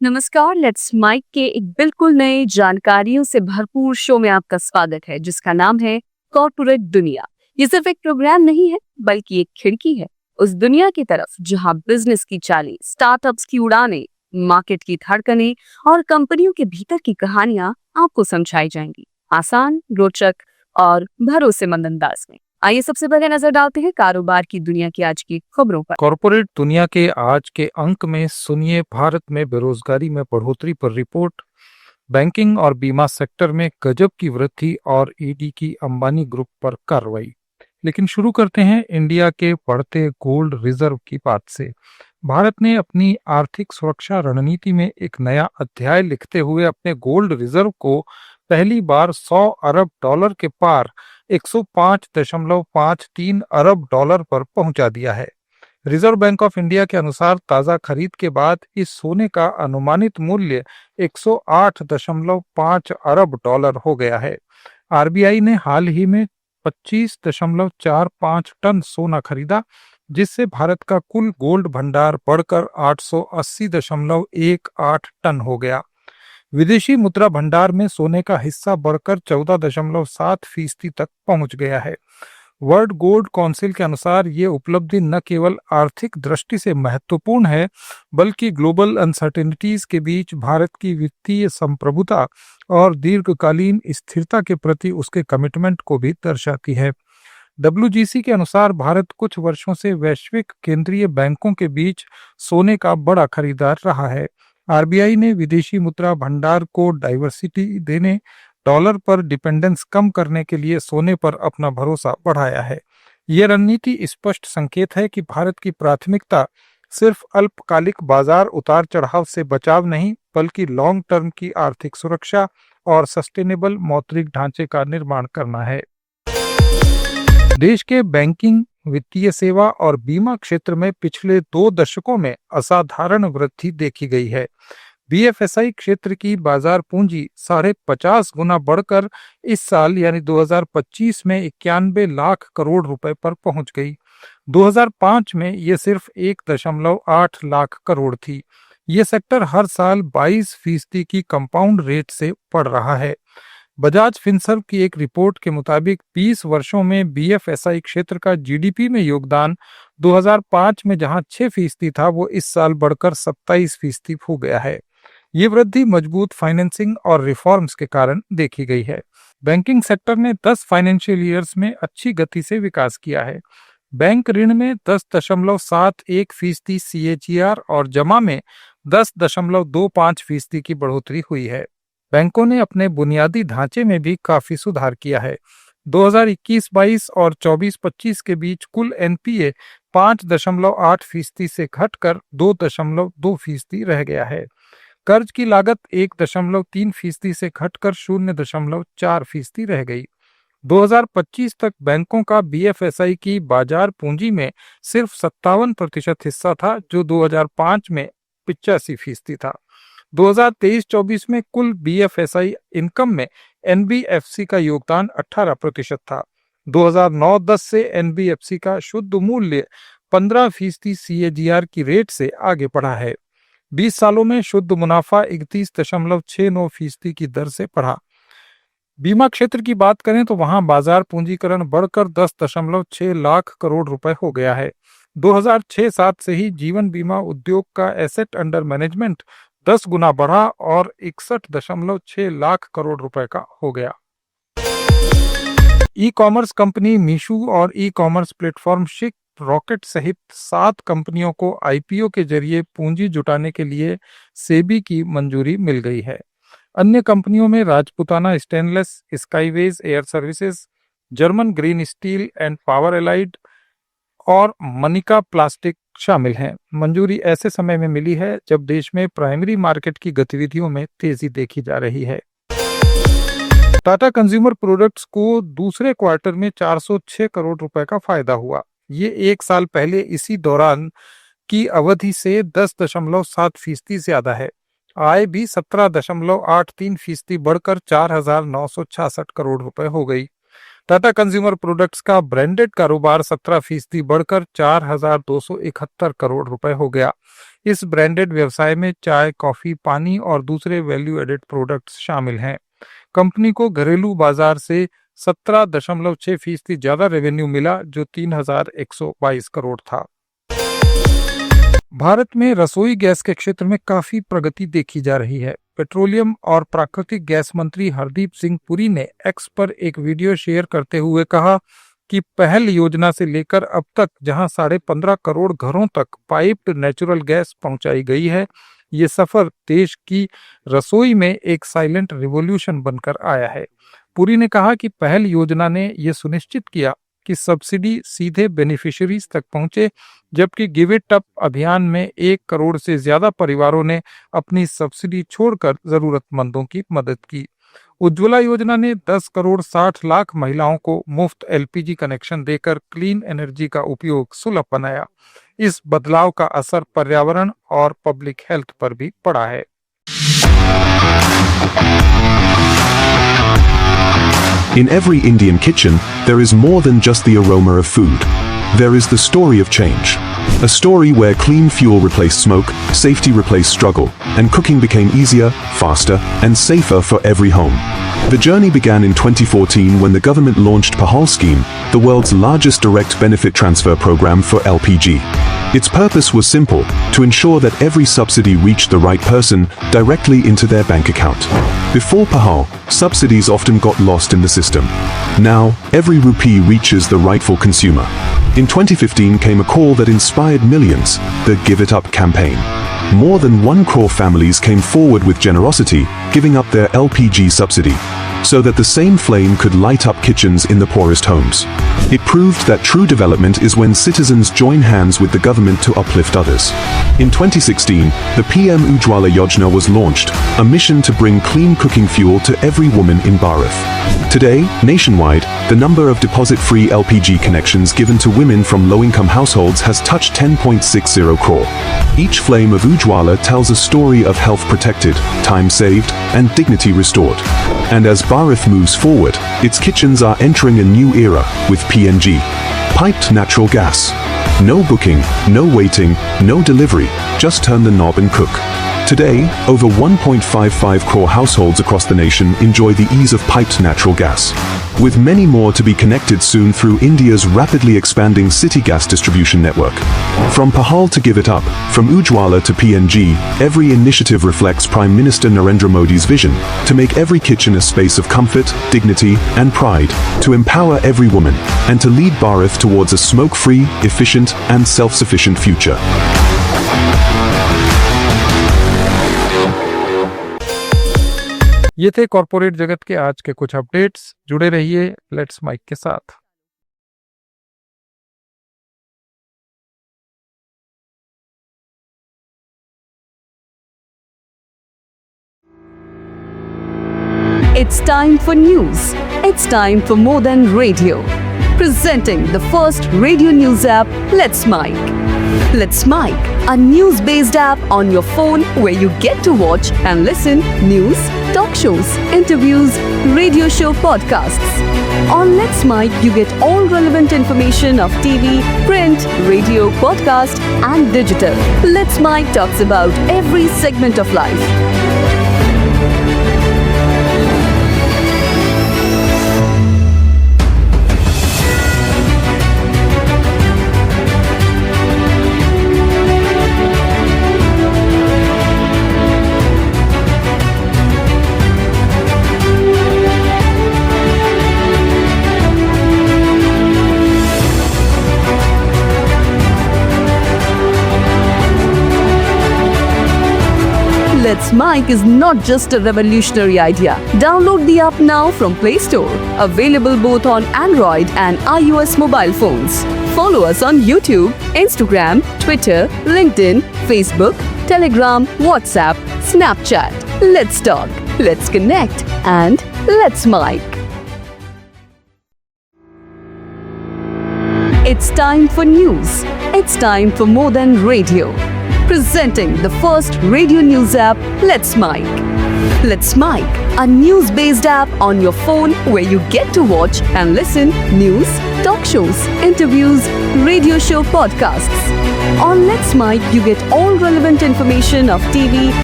नमस्कार, let's mic के एक बिल्कुल नए जानकारियों से भरपूर शो में आपका स्वागत है जिसका नाम है कॉर्पोरेट दुनिया। ये सिर्फ एक प्रोग्राम नहीं है बल्कि एक खिड़की है उस दुनिया की तरफ जहां बिजनेस की चालें, स्टार्टअप्स की उड़ानें, मार्केट की धड़कनें और कंपनियों के भीतर की कहानियां आपको समझाई जाएंगी आसान, रोचक और भरोसेमंद अंदाज में। आइए सबसे पहले नजर डालते हैं कारोबार की दुनिया की आज की खबरों पर। कॉरपोरेट दुनिया के आज के अंक में सुनिए भारत में बेरोजगारी में बढ़ोतरी पर रिपोर्ट, बैंकिंग और बीमा सेक्टर में गजब की वृद्धि और ईडी की अंबानी ग्रुप पर कार्रवाई। लेकिन शुरू करते हैं इंडिया के बढ़ते गोल्ड रिजर्व की बात से। भारत ने अपनी आर्थिक सुरक्षा रणनीति में एक नया अध्याय लिखते हुए अपने गोल्ड रिजर्व को पहली बार 100 अरब डॉलर के पार 105.53 अरब डॉलर पर पहुंचा दिया है। रिजर्व बैंक ऑफ इंडिया के अनुसार ताजा खरीद के बाद इस सोने का अनुमानित मूल्य 108.5 अरब डॉलर हो गया है। आरबीआई ने हाल ही में 25.45 टन सोना खरीदा, जिससे भारत का कुल गोल्ड भंडार बढ़कर 880.18 टन हो गया। विदेशी मुद्रा भंडार में सोने का हिस्सा बढ़कर 14.7% तक पहुंच गया है। वर्ल्ड गोल्ड काउंसिल के अनुसार ये उपलब्धि न केवल आर्थिक दृष्टि से महत्वपूर्ण है, बल्कि ग्लोबल अनसर्टेनिटीज के बीच भारत की वित्तीय संप्रभुता और दीर्घकालीन स्थिरता के प्रति उसके कमिटमेंट को भी दर्शाती है। डब्ल्यूजीसी के अनुसार भारत कुछ वर्षों से वैश्विक केंद्रीय बैंकों के बीच सोने का बड़ा खरीदार रहा है। आरबीआई ने विदेशी मुद्रा भंडार को डाइवर्सिटी देने, डॉलर पर डिपेंडेंस कम करने के लिए सोने पर अपना भरोसा बढ़ाया है। यह रणनीति स्पष्ट संकेत है कि भारत की प्राथमिकता सिर्फ अल्पकालिक बाजार उतार चढ़ाव से बचाव नहीं, बल्कि लॉन्ग टर्म की आर्थिक सुरक्षा और सस्टेनेबल मौद्रिक ढांचे का निर्माण करना है। देश के बैंकिंग, वित्तीय सेवा और बीमा क्षेत्र में पिछले 2 दशकों में असाधारण वृद्धि देखी गई है। बीएफएसआई क्षेत्र की बाजार पूंजी 50.5 गुना बढ़कर इस साल यानी 2025 में 91 लाख करोड़ रुपए पर पहुंच गई। 2005 में ये सिर्फ 1.8 लाख करोड़ थी। ये सेक्टर हर साल 22% की कंपाउंड रेट से बढ़ रहा है। बजाज फिनसर्व की एक रिपोर्ट के मुताबिक 20 वर्षों में बीएफएसआई क्षेत्र का जीडीपी में योगदान 2005 में जहां 6% था, वो इस साल बढ़कर 27% हो गया है। ये वृद्धि मजबूत फाइनेंसिंग और रिफॉर्म्स के कारण देखी गई है। बैंकिंग सेक्टर ने 10 फाइनेंशियल ईयर्स में अच्छी गति से विकास किया है। बैंक ऋण में 10.71% सीएजीआर और जमा में 10.25% की बढ़ोतरी हुई है। बैंकों ने अपने बुनियादी ढांचे में भी काफी सुधार किया है। 2021-22 और 24-25 के बीच कुल एनपीए 5.8% से घटकर 2.2% रह गया है। कर्ज की लागत 1.3% से घटकर 0.4% रह गई। 2025 तक बैंकों का बीएफएसआई की बाजार पूंजी में सिर्फ 57% हिस्सा था, जो 2005 में 85% था। 2023-24 में कुल बीएफएसआई इनकम में एनबीएफसी का योगदान 18% था। 2009-10 से एनबीएफसी का शुद्ध मूल्य 15% सीएजीआर की रेट से आगे बढ़ा है। 20 सालों में शुद्ध मुनाफा 31.69% की दर से बढ़ा। बीमा क्षेत्र की बात करें तो वहां बाजार पूंजीकरण बढ़कर 10.6 लाख करोड़ रुपए हो गया है। 2006-07 से ही जीवन बीमा उद्योग का एसेट अंडर मैनेजमेंट 10 गुना बढ़ा और 61.6 लाख करोड़ रुपए का हो गया। ई कॉमर्स कंपनी मीशो और ई कॉमर्स प्लेटफॉर्म शिक रॉकेट सहित 7 कंपनियों को आईपीओ के जरिए पूंजी जुटाने के लिए सेबी की मंजूरी मिल गई है। अन्य कंपनियों में Rajputana stainless, Skyways air services, German green steel and power allied और मनिका प्लास्टिक शामिल हैं। मंजूरी ऐसे समय में मिली है जब देश में प्राइमरी मार्केट की गतिविधियों में तेजी देखी जा रही है। टाटा कंज्यूमर प्रोडक्ट्स को दूसरे क्वार्टर में 406 करोड़ रुपए का फायदा हुआ। ये एक साल पहले इसी दौरान की अवधि से 10.7% ज्यादा है। आय भी 17.83% बढ़कर 4,966 करोड़ रुपए हो गई। टाटा कंज्यूमर प्रोडक्ट्स का ब्रांडेड कारोबार 17% बढ़कर 4,271 करोड़ रुपए हो गया। इस ब्रांडेड व्यवसाय में चाय, कॉफी, पानी और दूसरे वैल्यू एडेड प्रोडक्ट्स शामिल हैं। कंपनी को घरेलू बाजार से 17.6% ज्यादा रेवेन्यू मिला, जो 3,122 करोड़ था। भारत में रसोई गैस के क्षेत्र में काफी प्रगति देखी जा रही है। पेट्रोलियम और प्राकृतिक गैस मंत्री हरदीप सिंह पुरी ने एक्स पर एक वीडियो शेयर करते हुए कहा कि पहल योजना से लेकर अब तक जहां 15.5 करोड़ घरों तक पाइप्ड नेचुरल गैस पहुंचाई गई है, ये सफर देश की रसोई में एक साइलेंट रिवॉल्यूशन बनकर आया है। पुरी ने कहा कि पहल योजना ने ये सुनिश्चित किया कि सब्सिडी सीधे बेनिफिशियरीज तक पहुंचे, जबकि गिव इट अप अभियान में 1 करोड़ से ज्यादा परिवारों ने अपनी सब्सिडी छोड़कर जरूरतमंदों की मदद की। उज्ज्वला योजना ने 10 करोड़ 60 लाख महिलाओं को मुफ्त एलपीजी कनेक्शन देकर क्लीन एनर्जी का उपयोग सुलभ बनाया। इस बदलाव का असर पर्यावरण और पब्लिक हेल्थ पर भी पड़ा है। In every Indian kitchen, there is more than just the aroma of food. There is the story of change. A story where clean fuel replaced smoke, safety replaced struggle, and cooking became easier, faster, and safer for every home. The journey began in 2014 when the government launched PAHAL scheme, the world's largest direct benefit transfer program for LPG. Its purpose was simple, to ensure that every subsidy reached the right person directly into their bank account. Before PAHAL, subsidies often got lost in the system. Now, every rupee reaches the rightful consumer. In 2015 came a call that inspired millions, the Give It Up campaign. More than 1 crore families came forward with generosity, giving up their LPG subsidy, so that the same flame could light up kitchens in the poorest homes. It proved that true development is when citizens join hands with the government to uplift others. In 2016, the PM Ujjwala Yojana was launched, a mission to bring clean cooking fuel to every woman in Bharat. Today, nationwide, the number of deposit-free LPG connections given to women from low-income households has touched 10.60 crore. Each flame of Ujjwala tells a story of health protected, time saved, and dignity restored. And as Bharat moves forward, its kitchens are entering a new era with PNG, piped natural gas. No booking, no waiting, no delivery, just turn the knob and cook. Today, over 1.55 crore households across the nation enjoy the ease of piped natural gas, with many more to be connected soon through India's rapidly expanding city gas distribution network. From PAHAL to Give It Up, from Ujjwala to PNG, every initiative reflects Prime Minister Narendra Modi's vision to make every kitchen a space of comfort, dignity, and pride, to empower every woman, and to lead Bharat towards a smoke-free, efficient, and self-sufficient future. ये थे corporate जगत के आज के कुछ updates. जुड़े रहिए let's mic के साथ। It's time for news. It's time for more than radio. Presenting the first radio news app, Let's Mic. Let's Mic, a news-based app on your phone where you get to watch and listen news, talk shows, interviews, radio show podcasts. On Let's Mic, you get all relevant information of TV, print, radio, podcast, and digital. Let's Mic talks about every segment of life. Let's Mic is not just a revolutionary idea. Download the app now from Play Store. Available both on Android and iOS mobile phones. Follow us on YouTube, Instagram, Twitter, LinkedIn, Facebook, Telegram, WhatsApp, Snapchat. Let's talk, let's connect, and let's Mic. It's time for news. It's time for more than radio. Presenting the first radio news app, Let's Mic. Let's Mic, a news-based app on your phone where you get to watch and listen news, talk shows, interviews, radio show podcasts. On Let's Mic, you get all relevant information of TV,